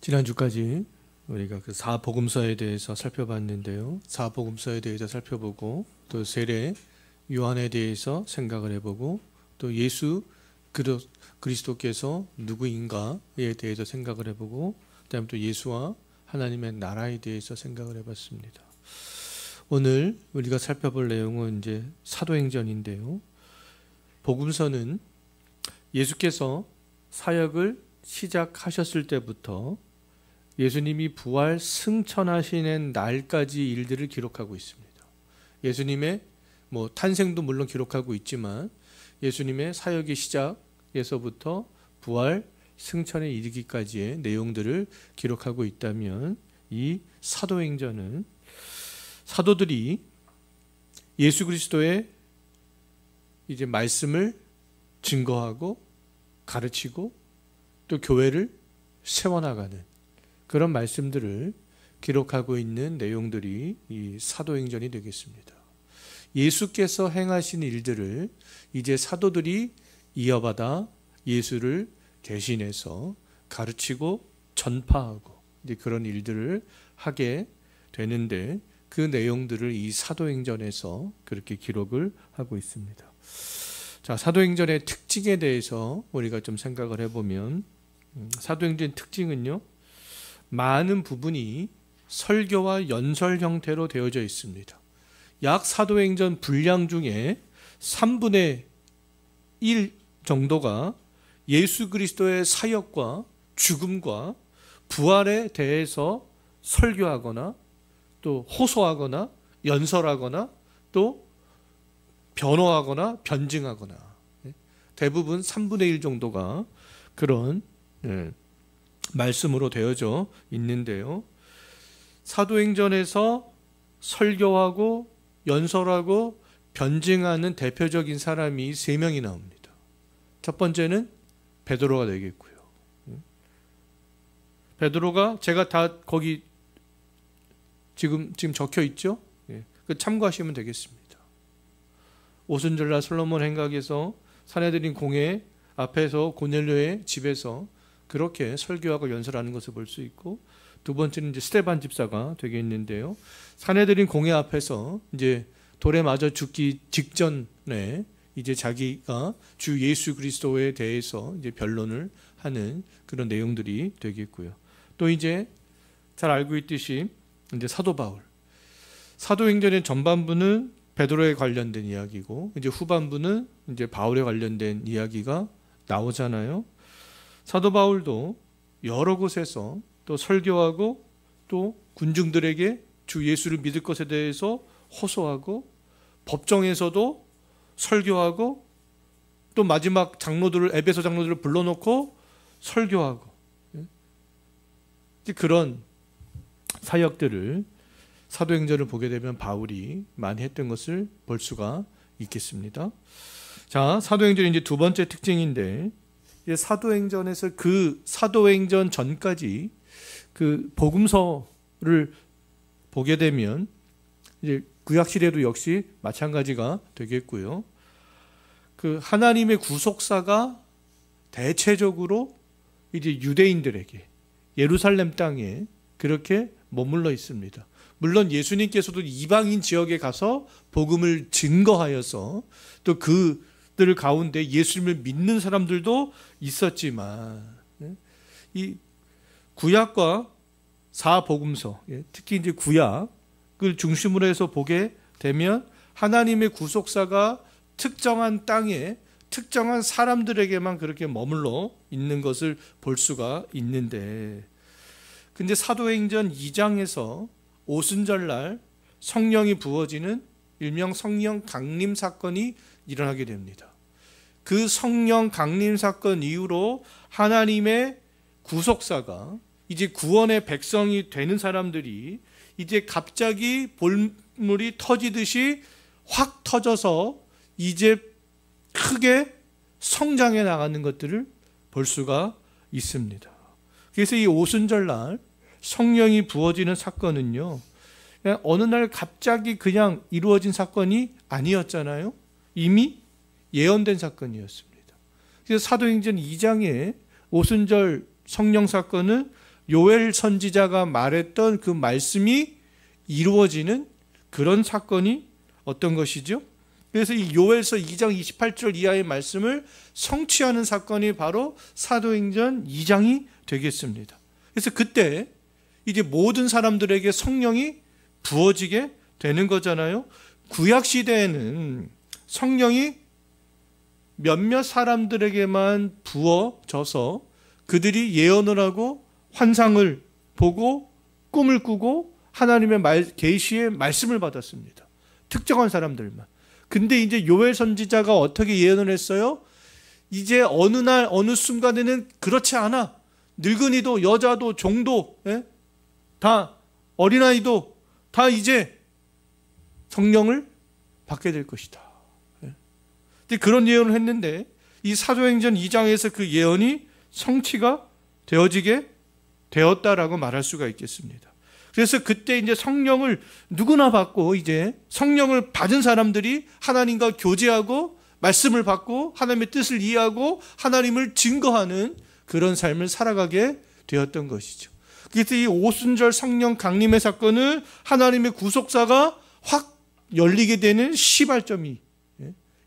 지난주까지 우리가 그 사복음서에 대해서 살펴봤는데요. 사복음서에 대해서 살펴보고 또 세례 요한에 대해서 생각을 해보고 또 예수 그리스도께서 누구인가에 대해서 생각을 해보고 그다음에 또 예수와 하나님의 나라에 대해서 생각을 해봤습니다. 오늘 우리가 살펴볼 내용은 이제 사도행전인데요. 복음서는 예수께서 사역을 시작하셨을 때부터 예수님이 부활 승천하시는 날까지 일들을 기록하고 있습니다. 예수님의 탄생도 물론 기록하고 있지만 예수님의 사역의 시작에서부터 부활 승천에 이르기까지의 내용들을 기록하고 있다면 이 사도행전은 사도들이 예수 그리스도의 이제 말씀을 증거하고 가르치고 또 교회를 세워나가는 그런 말씀들을 기록하고 있는 내용들이 이 사도행전이 되겠습니다. 예수께서 행하신 일들을 이제 사도들이 이어받아 예수를 대신해서 가르치고 전파하고 이제 그런 일들을 하게 되는데 그 내용들을 이 사도행전에서 그렇게 기록을 하고 있습니다. 자, 사도행전의 특징에 대해서 우리가 좀 생각을 해보면 사도행전의 특징은요, 많은 부분이 설교와 연설 형태로 되어져 있습니다. 약 사도행전 분량 중에 3분의 1 정도가 예수 그리스도의 사역과 죽음과 부활에 대해서 설교하거나 또 호소하거나 연설하거나 또 변호하거나 변증하거나 대부분 3분의 1 정도가 그런 말씀으로 되어져 있는데요. 사도행전에서 설교하고 연설하고 변증하는 대표적인 사람이 3명이 나옵니다. 첫 번째는 베드로가 되겠고요. 베드로가 제가 다 거기 지금 적혀 있죠? 참고하시면 되겠습니다. 오순절날 솔로몬 행각에서 산헤드린 공회 앞에서 고넬료의 집에서 그렇게 설교하고 연설하는 것을 볼 수 있고, 두 번째는 이제 스데반 집사가 되겠는데요. 산헤드린 공회 앞에서 이제 돌에 맞아 죽기 직전에 이제 자기가 주 예수 그리스도에 대해서 이제 변론을 하는 그런 내용들이 되겠고요. 또 이제 잘 알고 있듯이 이제 사도 바울. 사도행전의 전반부는 베드로에 관련된 이야기고 이제 후반부는 이제 바울에 관련된 이야기가 나오잖아요. 사도 바울도 여러 곳에서 또 설교하고 또 군중들에게 주 예수를 믿을 것에 대해서 호소하고 법정에서도 설교하고 또 마지막 장로들을 에베소 장로들을 불러놓고 설교하고 그런 사역들을 사도행전을 보게 되면 바울이 많이 했던 것을 볼 수가 있겠습니다. 자, 사도행전이 이제 두 번째 특징인데 사도행전에서 그 사도행전 전까지 그 복음서를 보게 되면 이제 구약시대도 역시 마찬가지가 되겠고요. 그 하나님의 구속사가 대체적으로 이제 유대인들에게 예루살렘 땅에 그렇게 머물러 있습니다. 물론 예수님께서도 이방인 지역에 가서 복음을 증거하여서 또 그들 가운데 예수님을 믿는 사람들도 있었지만 이 구약과 사복음서, 특히 이제 구약을 중심으로 해서 보게 되면 하나님의 구속사가 특정한 땅에 특정한 사람들에게만 그렇게 머물러 있는 것을 볼 수가 있는데, 근데 사도행전 2장에서 오순절날 성령이 부어지는 일명 성령 강림 사건이 일어나게 됩니다. 그 성령 강림 사건 이후로 하나님의 구속사가 이제 구원의 백성이 되는 사람들이 이제 갑자기 볼물이 터지듯이 확 터져서 이제 크게 성장해 나가는 것들을 볼 수가 있습니다. 그래서 이 오순절날 성령이 부어지는 사건은요, 그냥 어느 날 갑자기 그냥 이루어진 사건이 아니었잖아요. 이미 예언된 사건이었습니다. 그래서 사도행전 2장의 오순절 성령 사건은 요엘 선지자가 말했던 그 말씀이 이루어지는 그런 사건이 어떤 것이죠? 그래서 이 요엘서 2장 28절 이하의 말씀을 성취하는 사건이 바로 사도행전 2장이 되겠습니다. 그래서 그때 이제 모든 사람들에게 성령이 부어지게 되는 거잖아요. 구약 시대에는 성령이 몇몇 사람들에게만 부어져서 그들이 예언을 하고 환상을 보고 꿈을 꾸고 하나님의 계시의 말씀을 받았습니다. 특정한 사람들만. 근데 이제 요엘 선지자가 어떻게 예언을 했어요? 이제 어느 날 어느 순간에는 그렇지 않아. 늙은이도 여자도 종도 다 어린아이도 다 이제 성령을 받게 될 것이다. 그런 예언을 했는데 이 사도행전 2장에서 그 예언이 성취가 되어지게 되었다라고 말할 수가 있겠습니다. 그래서 그때 이제 성령을 누구나 받고 이제 성령을 받은 사람들이 하나님과 교제하고 말씀을 받고 하나님의 뜻을 이해하고 하나님을 증거하는 그런 삶을 살아가게 되었던 것이죠. 그래서 이 오순절 성령 강림의 사건은 하나님의 구속사가 확 열리게 되는 시발점이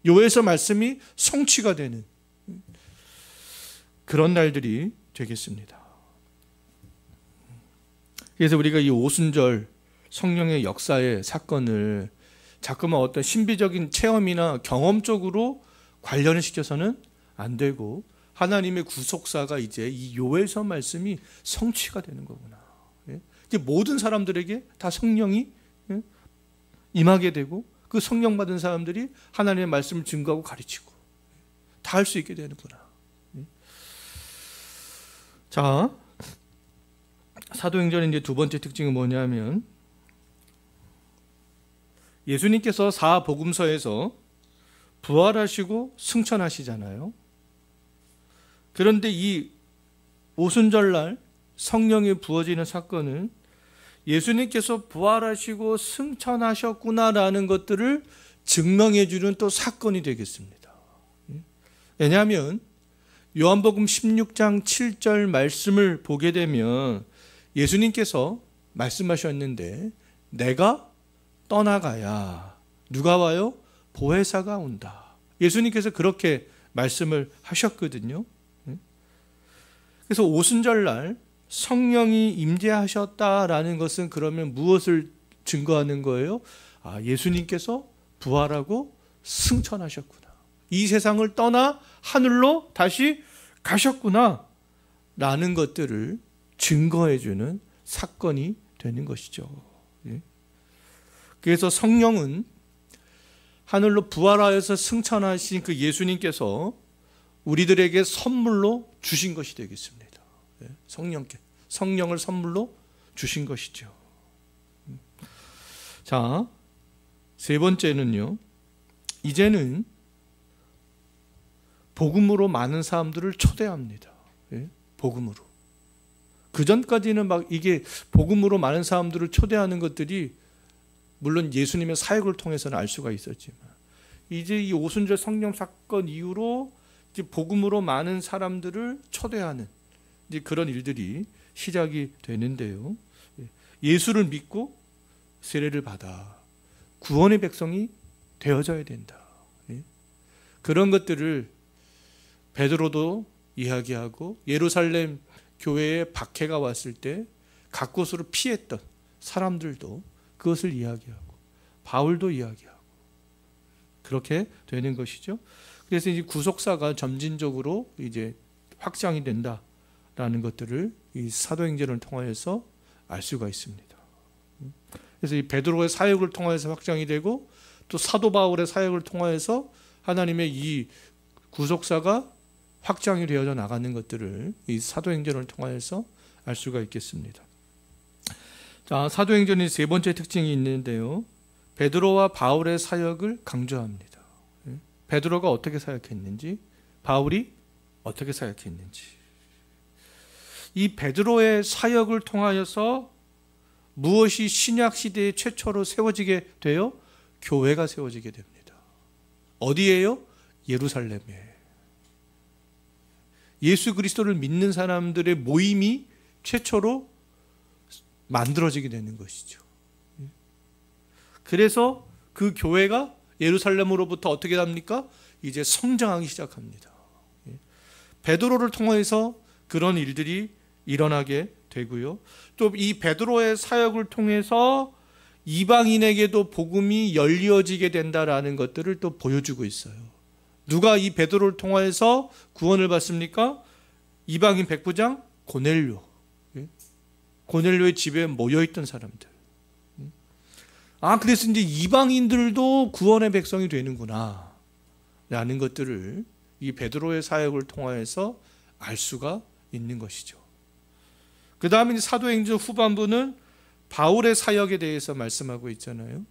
요에서 말씀이 성취가 되는 그런 날들이 되겠습니다. 그래서 우리가 이 오순절 성령의 역사의 사건을 자꾸만 어떤 신비적인 체험이나 경험적으로 관련을 시켜서는 안 되고 하나님의 구속사가 이제 이 요엘서 말씀이 성취가 되는 거구나. 이제 모든 사람들에게 다 성령이 임하게 되고 그 성령 받은 사람들이 하나님의 말씀을 증거하고 가르치고 다 할 수 있게 되는구나. 자, 사도행전의 이제 두 번째 특징은 뭐냐면 예수님께서 사복음서에서 부활하시고 승천하시잖아요. 그런데 이 오순절날 성령이 부어지는 사건은 예수님께서 부활하시고 승천하셨구나라는 것들을 증명해 주는 또 사건이 되겠습니다. 왜냐하면 요한복음 16장 7절 말씀을 보게 되면 예수님께서 말씀하셨는데 내가 떠나가야 누가 와요? 보혜사가 온다. 예수님께서 그렇게 말씀을 하셨거든요. 그래서 오순절날 성령이 임재하셨다라는 것은 그러면 무엇을 증거하는 거예요? 예수님께서 부활하고 승천하셨구나. 이 세상을 떠나 하늘로 다시 가셨구나 라는 것들을 증거해주는 사건이 되는 것이죠. 그래서 성령은 하늘로 부활하여서 승천하신 그 예수님께서 우리들에게 선물로 주신 것이 되겠습니다. 성령을 선물로 주신 것이죠. 자, 세 번째는요. 이제는 복음으로 많은 사람들을 초대합니다. 복음으로. 그 전까지는 막 이게 복음으로 많은 사람들을 초대하는 것들이 물론 예수님의 사역을 통해서는 알 수가 있었지만 이제 이 오순절 성령 사건 이후로 이제 복음으로 많은 사람들을 초대하는 이제 그런 일들이 시작이 되는데요. 예수를 믿고 세례를 받아 구원의 백성이 되어져야 된다. 그런 것들을 베드로도 이야기하고 예루살렘 교회에 박해가 왔을 때 각 곳으로 피했던 사람들도 그것을 이야기하고 바울도 이야기하고 그렇게 되는 것이죠. 그래서 이제 구속사가 점진적으로 이제 확장이 된다라는 것들을 이 사도행전을 통하여서 알 수가 있습니다. 그래서 이 베드로의 사역을 통하여서 확장이 되고 또 사도 바울의 사역을 통하여서 하나님의 이 구속사가 확장이 되어져 나가는 것들을 이 사도행전을 통하여서 알 수가 있겠습니다. 자, 사도행전의 세 번째 특징이 있는데요. 베드로와 바울의 사역을 강조합니다. 베드로가 어떻게 사역했는지, 바울이 어떻게 사역했는지. 이 베드로의 사역을 통하여서 무엇이 신약 시대에 최초로 세워지게 돼요? 교회가 세워지게 됩니다. 어디예요? 예루살렘에. 예수 그리스도를 믿는 사람들의 모임이 최초로 만들어지게 되는 것이죠. 그래서 그 교회가 예루살렘으로부터 어떻게 합니까? 이제 성장하기 시작합니다. 베드로를 통해서 그런 일들이 일어나게 되고요. 또 이 베드로의 사역을 통해서 이방인에게도 복음이 열려지게 된다라는 것들을 또 보여주고 있어요. 누가 이 베드로를 통해서 구원을 받습니까? 이방인 백부장 고넬료. 고넬료의 집에 모여있던 사람들. 그래서 이제 이방인들도 구원의 백성이 되는구나 라는 것들을 이 베드로의 사역을 통해서 알 수가 있는 것이죠. 그 다음에 사도행전 후반부는 바울의 사역에 대해서 말씀하고 있잖아요.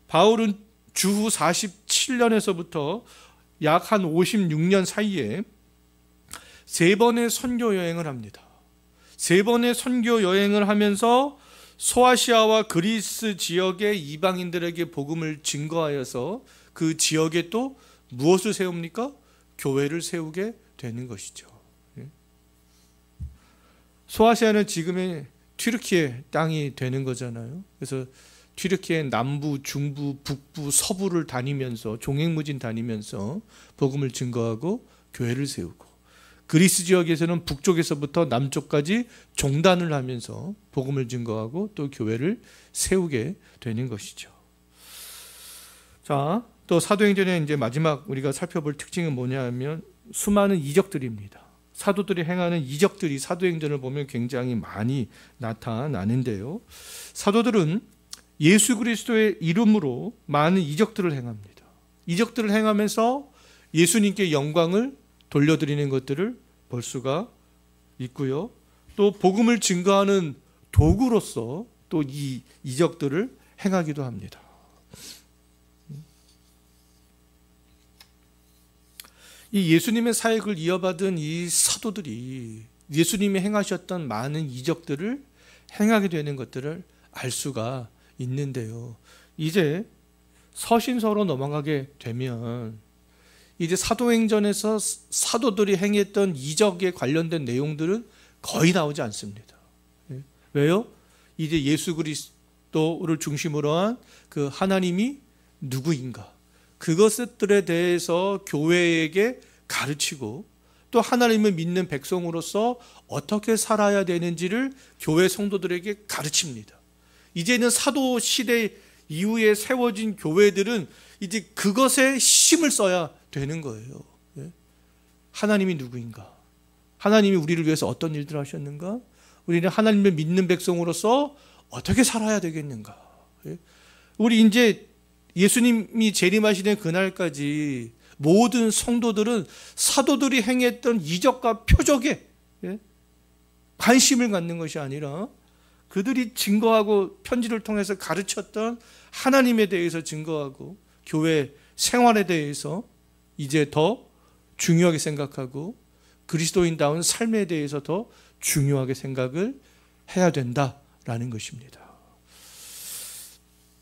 바울은 주후 47년에서부터 약 한 56년 사이에 3번의 선교 여행을 합니다. 3번의 선교 여행을 하면서 소아시아와 그리스 지역의 이방인들에게 복음을 증거하여서 그 지역에 또 무엇을 세웁니까? 교회를 세우게 되는 것이죠. 소아시아는 지금의 튀르키예 땅이 되는 거잖아요. 그래서 튀르키예 남부, 중부, 북부, 서부를 다니면서 종횡무진 다니면서 복음을 증거하고 교회를 세우고, 그리스 지역에서는 북쪽에서부터 남쪽까지 종단을 하면서 복음을 증거하고 또 교회를 세우게 되는 것이죠. 자, 또 사도행전의 이제 마지막 우리가 살펴볼 특징은 뭐냐 하면 수많은 이적들입니다. 사도들이 행하는 이적들이 사도행전을 보면 굉장히 많이 나타나는데요. 사도들은 예수 그리스도의 이름으로 많은 이적들을 행합니다. 이적들을 행하면서 예수님께 영광을 돌려드리는 것들을 볼 수가 있고요. 또 복음을 증거하는 도구로서 또 이 이적들을 행하기도 합니다. 이 예수님의 사역을 이어받은 이 사도들이 예수님이 행하셨던 많은 이적들을 행하게 되는 것들을 알 수가 있는데요. 이제 서신서로 넘어가게 되면 이제 사도행전에서 사도들이 행했던 이적에 관련된 내용들은 거의 나오지 않습니다. 왜요? 이제 예수 그리스도를 중심으로 한 그 하나님이 누구인가, 그것들에 대해서 교회에게 가르치고 또 하나님을 믿는 백성으로서 어떻게 살아야 되는지를 교회 성도들에게 가르칩니다. 이제는 사도 시대 이후에 세워진 교회들은 이제 그것에 힘을 써야 되는 거예요. 하나님이 누구인가? 하나님이 우리를 위해서 어떤 일들을 하셨는가? 우리는 하나님을 믿는 백성으로서 어떻게 살아야 되겠는가? 우리 이제 예수님이 재림하시는 그날까지 모든 성도들은 사도들이 행했던 이적과 표적에 관심을 갖는 것이 아니라 그들이 증거하고 편지를 통해서 가르쳤던 하나님에 대해서 증거하고 교회 생활에 대해서 이제 더 중요하게 생각하고 그리스도인다운 삶에 대해서 더 중요하게 생각을 해야 된다라는 것입니다.